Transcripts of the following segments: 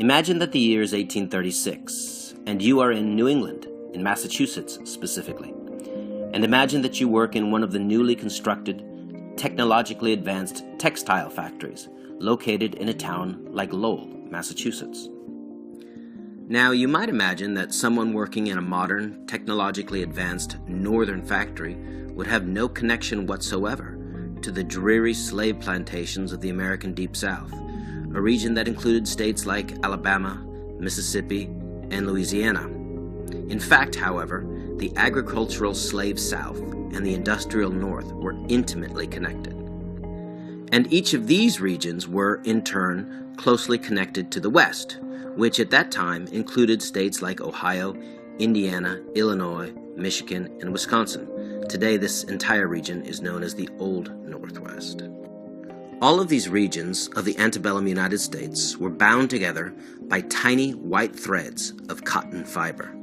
Imagine that the year is 1836, and you are in New England, in Massachusetts specifically. And imagine that you work in one of the newly constructed, technologically advanced textile factories located in a town like Lowell, Massachusetts. Now, you might imagine that someone working in a modern, technologically advanced northern factory would have no connection whatsoever to the dreary slave plantations of the American Deep South, a region that included states like Alabama, Mississippi, and Louisiana. In fact, however, the agricultural slave South and the industrial North were intimately connected. And each of these regions were, in turn, closely connected to the West, which at that time included states like Ohio, Indiana, Illinois, Michigan, and Wisconsin. Today, this entire region is known as the Old Northwest. All of these regions of the antebellum United States were bound together by tiny white threads of cotton fiber.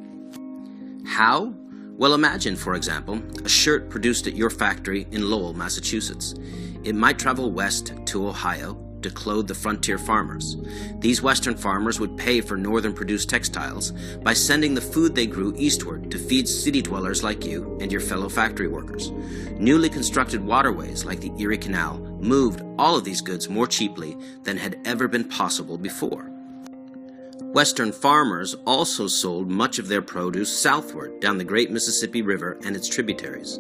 How? Well, imagine, for example, a shirt produced at your factory in Lowell, Massachusetts. It might travel west to Ohio to clothe the frontier farmers. These western farmers would pay for northern produced textiles by sending the food they grew eastward to feed city dwellers like you and your fellow factory workers. Newly constructed waterways like the Erie Canal moved all of these goods more cheaply than had ever been possible before. Western farmers also sold much of their produce southward down the great Mississippi River and its tributaries,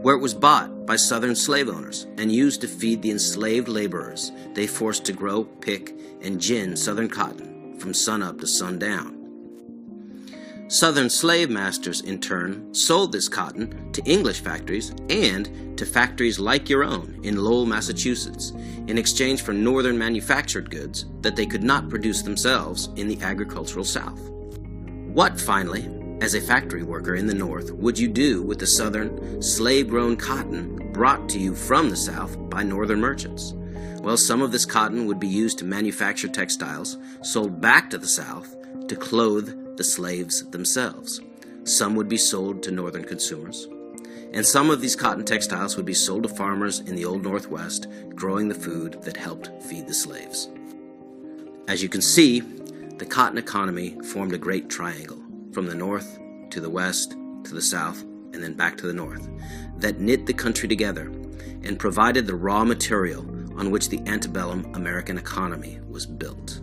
where it was bought by Southern slave owners and used to feed the enslaved laborers they forced to grow, pick, and gin Southern cotton from sunup to sundown. Southern slave masters, in turn, sold this cotton to English factories and to factories like your own in Lowell, Massachusetts, in exchange for northern manufactured goods that they could not produce themselves in the agricultural South. What, finally, as a factory worker in the North, would you do with the southern, slave-grown cotton brought to you from the South by northern merchants? Well, some of this cotton would be used to manufacture textiles sold back to the South to clothe the slaves themselves. Some would be sold to northern consumers, and some of these cotton textiles would be sold to farmers in the Old Northwest, growing the food that helped feed the slaves. As you can see, the cotton economy formed a great triangle, from the north to the west to the south and then back to the north, that knit the country together and provided the raw material on which the antebellum American economy was built.